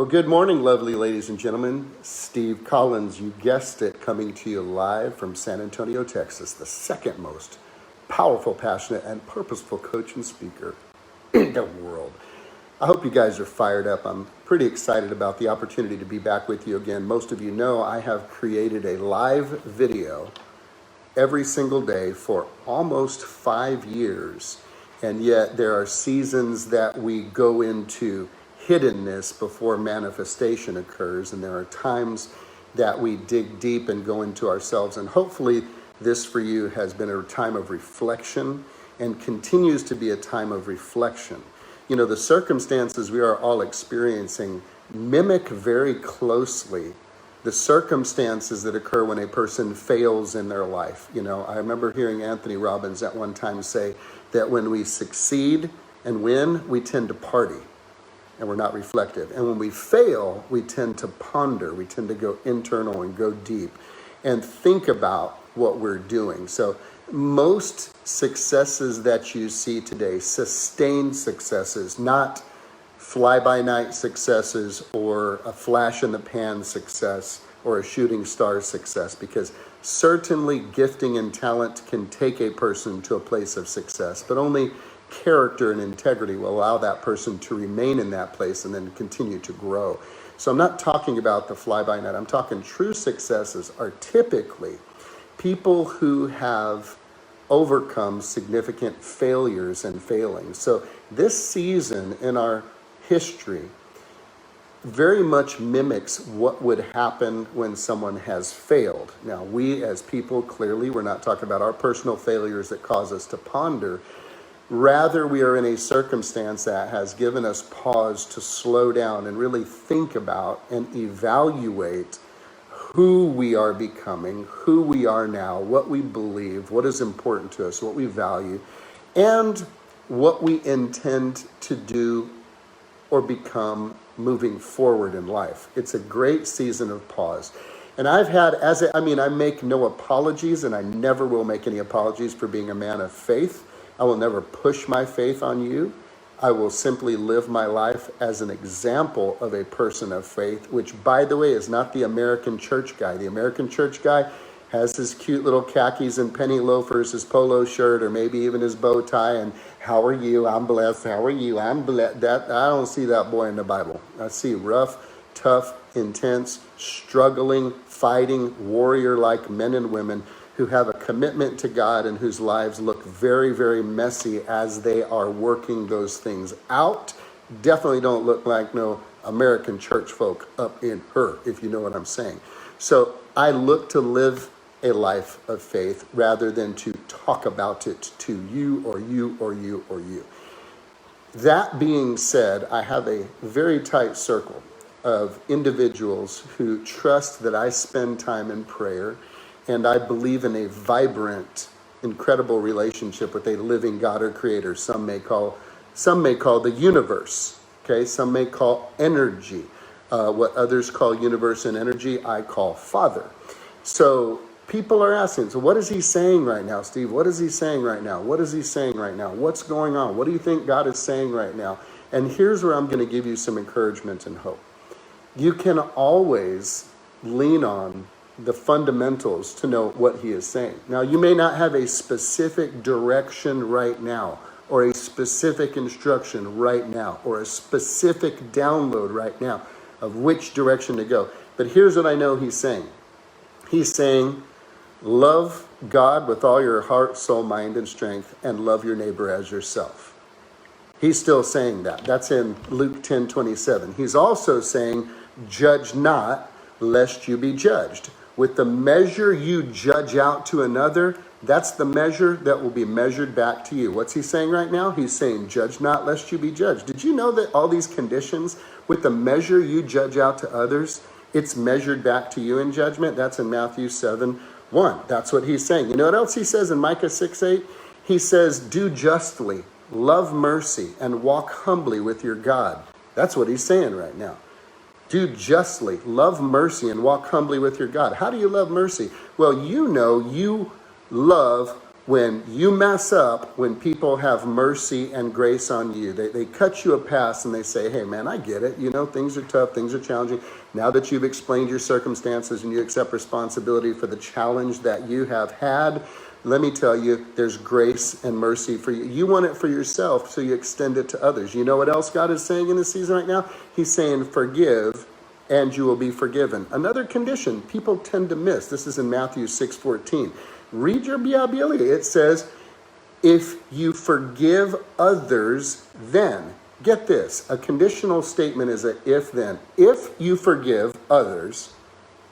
Well, good morning, lovely ladies and gentlemen. Steve Collins, you guessed it, coming to you live from San Antonio, Texas, the second most powerful, passionate, and purposeful coach and speaker in the world. I hope you guys are fired up. I'm pretty excited about the opportunity to be back with you again. Most of you know I have created a live video every single day for almost 5 years, and yet there are seasons that we go into hiddenness before manifestation occurs, and there are times that we dig deep and go into ourselves, and hopefully this for you has been a time of reflection and continues to be a time of reflection. You know, the circumstances we are all experiencing mimic very closely the circumstances that occur when a person fails in their life. You know, I remember hearing Anthony Robbins at one time say that when we succeed and win, we tend to party and we're not reflective. And when we fail, we tend to ponder, we tend to go internal and go deep and think about what we're doing. So most successes that you see today, sustained successes, not fly-by-night successes or a flash-in-the-pan success or a shooting star success, because certainly gifting and talent can take a person to a place of success, but only character and integrity will allow that person to remain in that place and then continue to grow. So I'm not talking about the fly-by-night. I'm talking true successes are typically people who have overcome significant failures and failings. So this season in our history very much mimics what would happen when someone has failed. Now, we as people, clearly, we're not talking about our personal failures that cause us to ponder. Rather, we are in a circumstance that has given us pause to slow down and really think about and evaluate who we are becoming, who we are now, what we believe, what is important to us, what we value, and what we intend to do or become moving forward in life. It's a great season of pause. And I've had, I make no apologies, and I never will make any apologies for being a man of faith. I will never push my faith on you. I will simply live my life as an example of a person of faith, which, by the way, is not the American church guy. The American church guy has his cute little khakis and penny loafers, his polo shirt, or maybe even his bow tie, and how are you? I'm blessed. How are you? I'm blessed. That I don't see that boy in the Bible. I see rough, tough, intense, struggling, fighting, warrior-like men and women who have a commitment to God and whose lives look very, very messy as they are working those things out. Definitely don't look like no American church folk up in her, if you know what I'm saying. So I look to live a life of faith rather than to talk about it to you or you or you or you. That being said, I have a very tight circle of individuals who trust that I spend time in prayer, and I believe in a vibrant, incredible relationship with a living God or creator. Some may call the universe, okay? Some may call energy. What others call universe and energy, I call Father. So people are asking, so what is he saying right now, Steve? What is he saying right now? What is he saying right now? What's going on? What do you think God is saying right now? And here's where I'm going to give you some encouragement and hope. You can always lean on the fundamentals to know what he is saying. Now, you may not have a specific direction right now, or a specific instruction right now, or a specific download right now of which direction to go. But here's what I know he's saying. He's saying, love God with all your heart, soul, mind, and strength, and love your neighbor as yourself. He's still saying that. That's in Luke 10:27. He's also saying, judge not, lest you be judged. With the measure you judge out to another, that's the measure that will be measured back to you. What's he saying right now? He's saying, judge not, lest you be judged. Did you know that all these conditions, with the measure you judge out to others, it's measured back to you in judgment? That's in Matthew 7:1. That's what he's saying. You know what else he says in Micah 6:8? He says, do justly, love mercy, and walk humbly with your God. That's what he's saying right now. Do justly, love mercy, and walk humbly with your God. How do you love mercy? Well, you know you love when you mess up, when people have mercy and grace on you, they cut you a pass and they say, hey man, I get it. You know, things are tough, things are challenging. Now that you've explained your circumstances and you accept responsibility for the challenge that you have had, let me tell you, there's grace and mercy for you. You want it for yourself, so you extend it to others. You know what else God is saying in this season right now? He's saying, forgive and you will be forgiven. Another condition people tend to miss. This is in Matthew 6:14. Read your Bible. It says, if you forgive others, then. Get this. A conditional statement is a if then. If you forgive others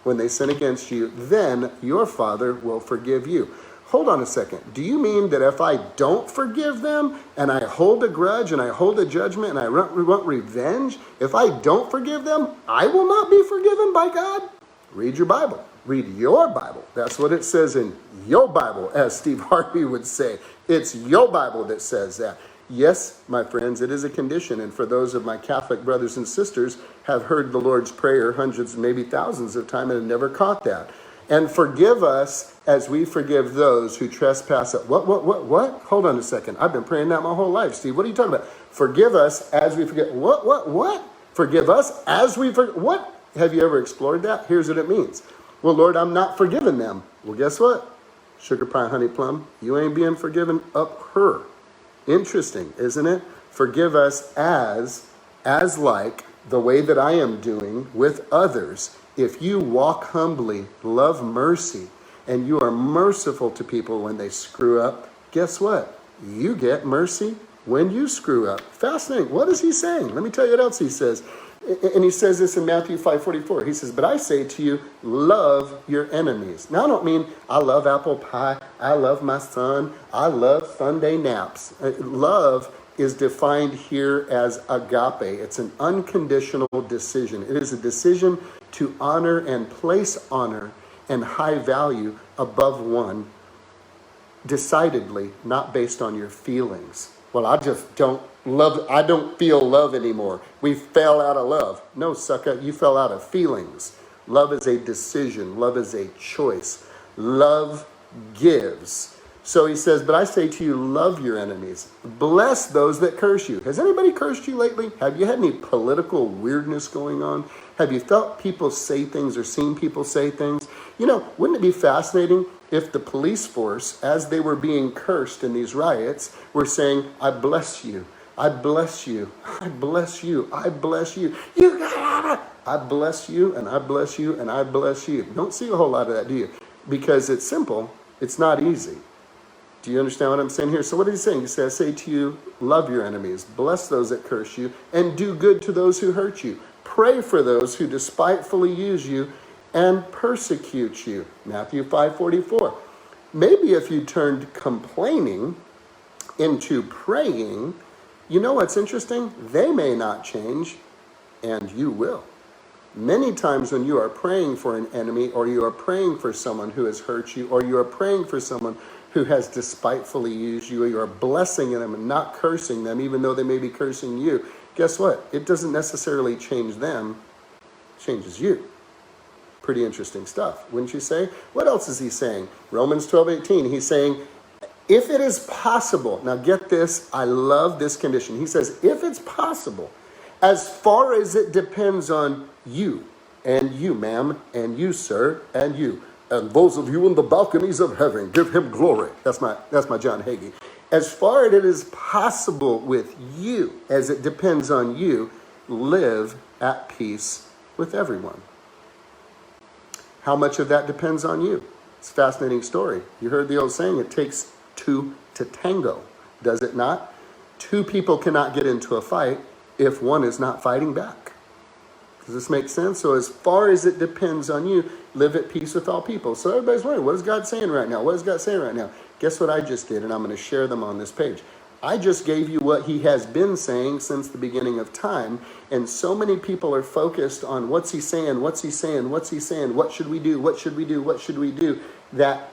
when they sin against you, then your Father will forgive you. Hold on a second. Do you mean that if I don't forgive them and I hold a grudge and I hold a judgment and I want revenge, if I don't forgive them, I will not be forgiven by God? Read your Bible. Read your Bible. That's what it says in your Bible, as Steve Harvey would say. It's your Bible that says that. Yes, my friends, it is a condition. And for those of my Catholic brothers and sisters have heard the Lord's Prayer hundreds, maybe thousands of times and have never caught that. And forgive us as we forgive those who trespass. What? Hold on a second. I've been praying that my whole life, Steve. What are you talking about? Forgive us as we forgive. What? Forgive us as we forgive. What? Have you ever explored that? Here's what it means. Well, Lord, I'm not forgiving them. Well, guess what? Sugar pie, honey plum, you ain't being forgiven up her. Interesting, isn't it? Forgive us as like the way that I am doing with others. If you walk humbly, love mercy, and you are merciful to people when they screw up, guess what? You get mercy when you screw up. Fascinating. What is he saying? Let me tell you what else he says. And he says this in Matthew 5:44. He says, but I say to you, love your enemies. Now, I don't mean I love apple pie. I love my son. I love Sunday naps. Love is defined here as agape. It's an unconditional decision. It is a decision to honor and place honor and high value above one, decidedly, not based on your feelings. Well, I just don't love, I don't feel love anymore. We fell out of love. No, sucker, you fell out of feelings. Love is a decision. Love is a choice. Love gives. So he says, but I say to you, love your enemies. Bless those that curse you. Has anybody cursed you lately? Have you had any political weirdness going on? Have you felt people say things or seen people say things? You know, wouldn't it be fascinating if the police force, as they were being cursed in these riots, were saying, I bless you. I bless you. I bless you. I bless you. You got it. I bless you and I bless you and I bless you. Don't see a whole lot of that, do you? Because it's simple. It's not easy. Do you understand what I'm saying here? So what is he saying? He says, I say to you, love your enemies, bless those that curse you, and do good to those who hurt you. Pray for those who despitefully use you and persecute you. Matthew 5:44. Maybe if you turned complaining into praying, you know what's interesting? They may not change, and you will. Many times when you are praying for an enemy, or you are praying for someone who has hurt you, or you are praying for someone who has despitefully used you, or you are blessing them and not cursing them, even though they may be cursing you, guess what? It doesn't necessarily change them, it changes you. Pretty interesting stuff, wouldn't you say? What else is he saying? Romans 12:18, he's saying, if it is possible, now get this, I love this condition. He says, if it's possible, as far as it depends on you, and you, ma'am, and you, sir, and you, and those of you in the balconies of heaven, give him glory. That's my John Hagee. As far as it is possible with you, as it depends on you, live at peace with everyone. How much of that depends on you? It's a fascinating story. You heard the old saying, it takes two to tango, does it not? Two people cannot get into a fight if one is not fighting back. Does this make sense? So as far as it depends on you, live at peace with all people. So everybody's wondering, what is God saying right now? What is God saying right now? Guess what I just did, and I'm going to share them on this page. I just gave you what he has been saying since the beginning of time, and so many people are focused on what's he saying, what's he saying, what's he saying, what should we do, what should we do, what should we do, that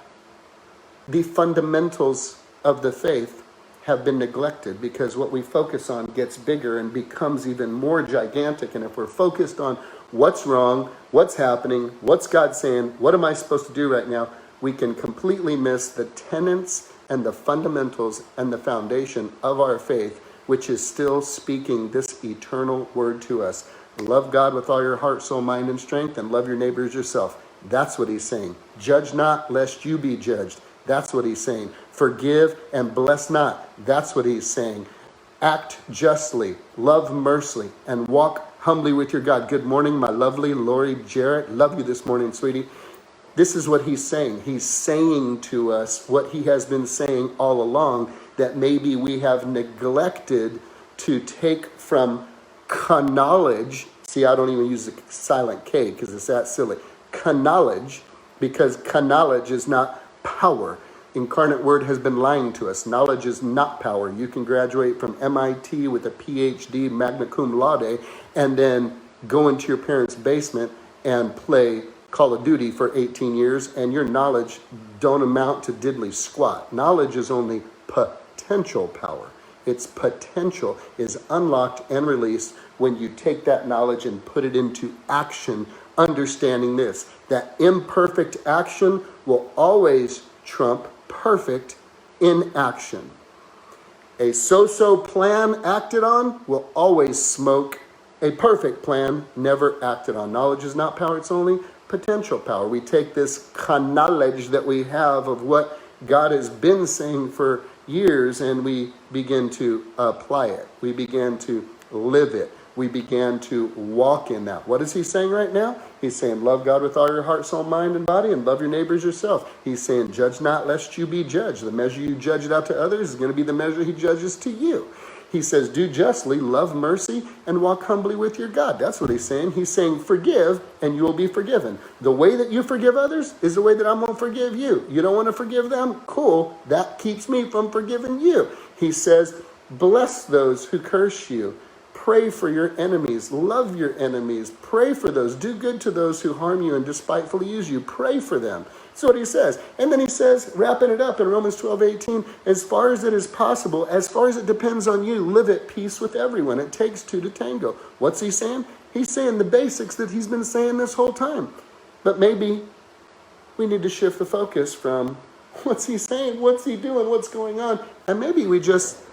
the fundamentals of the faith have been neglected, because what we focus on gets bigger and becomes even more gigantic. And if we're focused on what's wrong, what's happening, what's God saying, what am I supposed to do right now, we can completely miss the tenets and the fundamentals and the foundation of our faith, which is still speaking this eternal word to us. Love God with all your heart, soul, mind, and strength, and love your neighbor as yourself. That's what he's saying. Judge not, lest you be judged. That's what he's saying. Forgive and bless not. That's what he's saying. Act justly, love mercy, and walk humbly with your God. Good morning, my lovely Lori Jarrett. Love you this morning, sweetie. This is what he's saying. He's saying to us what he has been saying all along, that maybe we have neglected to take from knowledge. See, I don't even use the silent K because it's that silly. Knowledge, because knowledge is not power. Incarnate Word has been lying to us. Knowledge is not power. You can graduate from MIT with a PhD, magna cum laude, and then go into your parents' basement and play Call of Duty for 18 years, and your knowledge don't amount to diddly squat. Knowledge is only potential power. Its potential is unlocked and released when you take that knowledge and put it into action, understanding this, that imperfect action will always trump perfect inaction. A so-so plan acted on will always smoke a perfect plan never acted on. Knowledge is not power, it's only potential power. We take this knowledge that we have of what God has been saying for years, and we begin to apply it. We begin to live it. We began to walk in that. What is he saying right now? He's saying, love God with all your heart, soul, mind, and body, and love your neighbors yourself. He's saying, judge not, lest you be judged. The measure you judge it out to others is going to be the measure he judges to you. He says, do justly, love mercy, and walk humbly with your God. That's what he's saying. He's saying, forgive, and you will be forgiven. The way that you forgive others is the way that I'm going to forgive you. You don't want to forgive them? Cool. That keeps me from forgiving you. He says, bless those who curse you. Pray for your enemies. Love your enemies. Pray for those. Do good to those who harm you and despitefully use you. Pray for them. That's what he says. And then he says, wrapping it up in Romans 12:18, as far as it is possible, as far as it depends on you, live at peace with everyone. It takes two to tango. What's he saying? He's saying the basics that he's been saying this whole time. But maybe we need to shift the focus from what's he saying, what's he doing, what's going on, and maybe we just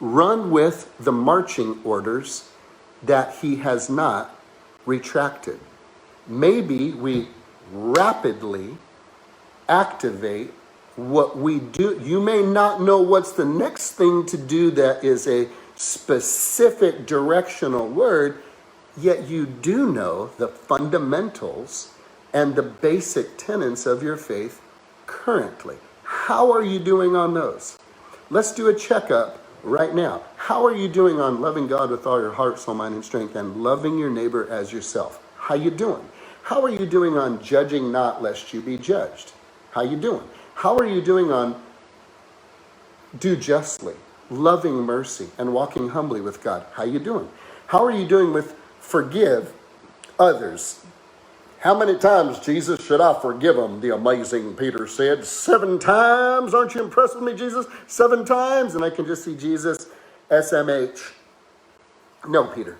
run with the marching orders that he has not retracted. Maybe we rapidly activate what we do. You may not know what's the next thing to do that is a specific directional word, yet you do know the fundamentals and the basic tenets of your faith currently. How are you doing on those? Let's do a checkup right now. How are you doing on loving God with all your heart, soul, mind, and strength, and loving your neighbor as yourself? How you doing? How are you doing on judging not lest you be judged? How you doing? How are you doing on do justly, loving mercy, and walking humbly with God? How you doing? How are you doing with forgive others? How many times, Jesus, should I forgive them? The amazing Peter said. 7 times. Aren't you impressed with me, Jesus? 7 times. And I can just see Jesus, SMH. No, Peter.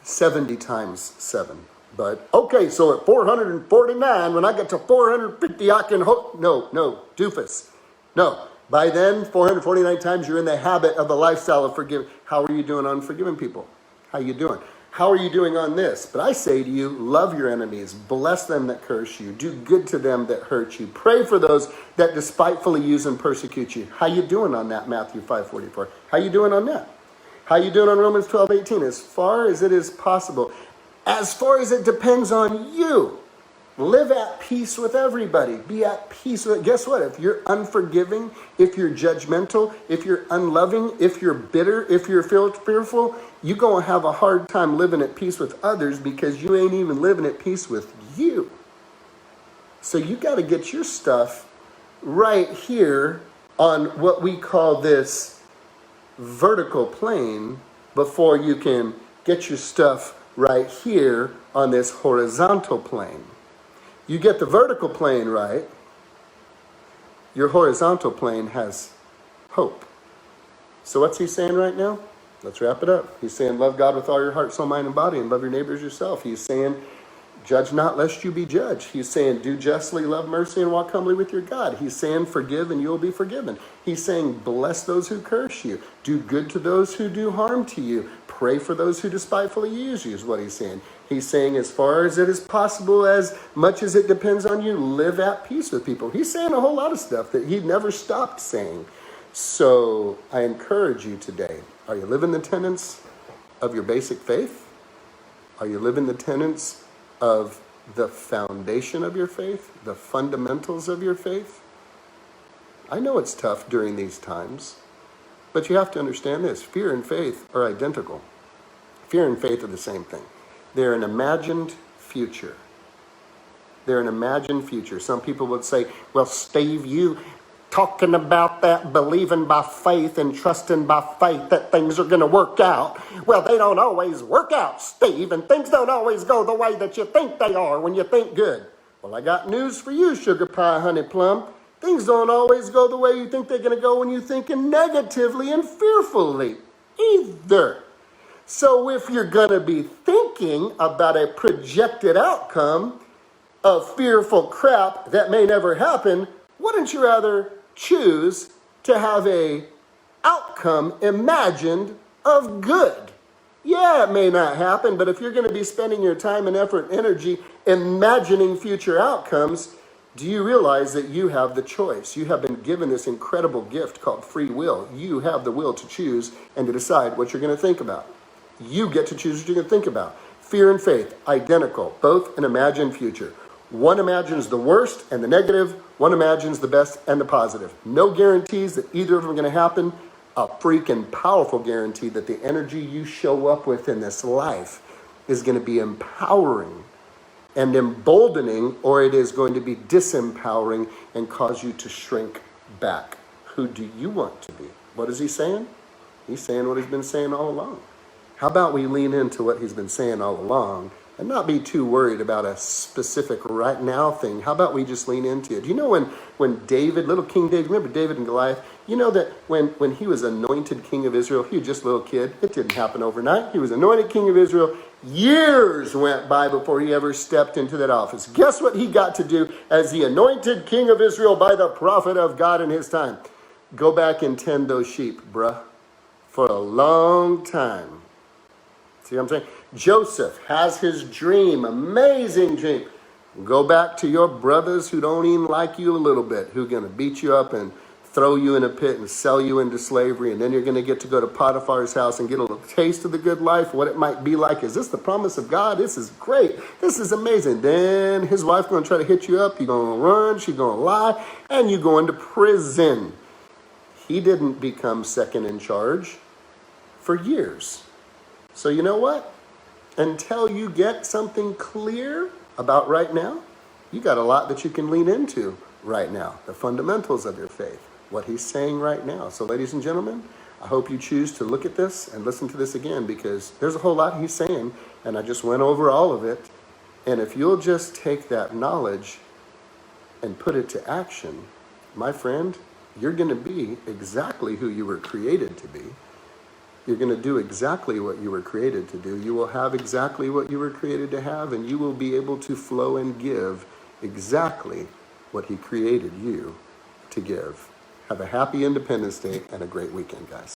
70 times 7. But, okay, so at 449, when I get to 450, I can hope. No, doofus. No. By then, 449 times, you're in the habit of the lifestyle of forgiving. How are you doing on forgiving people? How you doing? How are you doing on this? But I say to you, love your enemies, bless them that curse you, do good to them that hurt you, pray for those that despitefully use and persecute you. How you doing on that, Matthew 5:44? How you doing on that? How you doing on Romans 12:18? As far as it is possible, as far as it depends on you, live at peace with everybody. Be at peace with. Guess what? If you're unforgiving, if you're judgmental, if you're unloving, if you're bitter, if you're fearful, you're going to have a hard time living at peace with others because you ain't even living at peace with you. So you got to get your stuff right here on what we call this vertical plane before you can get your stuff right here on this horizontal plane. You get the vertical plane right, your horizontal plane has hope. So what's he saying right now? Let's wrap it up. He's saying love God with all your heart, soul, mind, and body, and love your neighbors yourself. He's saying Judge not, lest you be judged. He's saying, do justly, love mercy, and walk humbly with your God. He's saying, forgive, and you will be forgiven. He's saying, bless those who curse you. Do good to those who do harm to you. Pray for those who despitefully use you, is what he's saying. He's saying, as far as it is possible, as much as it depends on you, live at peace with people. He's saying a whole lot of stuff that he never stopped saying. So I encourage you today, are you living the tenets of your basic faith? Are you living the tenets of the foundation of your faith, the fundamentals of your faith? I know it's tough during these times, but you have to understand this. Fear and faith are identical. Fear and faith are the same thing. They're an imagined future. They're an imagined future. Some people would say, well, Steve, you talking about that believing by faith and trusting by faith that things are going to work out. Well, they don't always work out, Steve, and things don't always go the way that you think they are when you think good. Well, I got news for you, sugar pie, honey plum. Things don't always go the way you think they're going to go when you're thinking negatively and fearfully either. So if you're going to be thinking about a projected outcome of fearful crap that may never happen, wouldn't you rather choose to have a outcome imagined of good? Yeah, it may not happen, but if you're going to be spending your time and effort and energy imagining future outcomes, do you realize that you have the choice? You have been given this incredible gift called free will. You have the will to choose and to decide what you're going to think about. You get to choose what you're going to think about. Fear and faith, identical, both an imagined future. One imagines the worst and the negative. One imagines the best and the positive. No guarantees that either of them are going to happen. A freaking powerful guarantee that the energy you show up with in this life is going to be empowering and emboldening, or it is going to be disempowering and cause you to shrink back. Who do you want to be? What is he saying? He's saying what he's been saying all along. How about we lean into what he's been saying all along and not be too worried about a specific right now thing? How about we just lean into it? You know when David, little King David, remember David and Goliath? You know that when he was anointed king of Israel, he was just a little kid. It didn't happen overnight. He was anointed king of Israel. Years went by before he ever stepped into that office. Guess what he got to do as the anointed king of Israel by the prophet of God in his time? Go back and tend those sheep, bruh, for a long time. See what I'm saying? Joseph has his dream, amazing dream. Go back to your brothers who don't even like you a little bit, who are going to beat you up and throw you in a pit and sell you into slavery. And then you're going to get to go to Potiphar's house and get a little taste of the good life, what it might be like. Is this the promise of God? This is great. This is amazing. Then his wife's going to try to hit you up. You're going to run. She's going to lie. And you go into prison. He didn't become second in charge for years. So you know what? Until you get something clear about right now, you got a lot that you can lean into right now. The fundamentals of your faith, what he's saying right now. So ladies and gentlemen, I hope you choose to look at this and listen to this again, because there's a whole lot he's saying, and I just went over all of it. And if you'll just take that knowledge and put it to action, my friend, you're going to be exactly who you were created to be. You're going to do exactly what you were created to do. You will have exactly what you were created to have, and you will be able to flow and give exactly what he created you to give. Have a happy Independence Day and a great weekend, guys.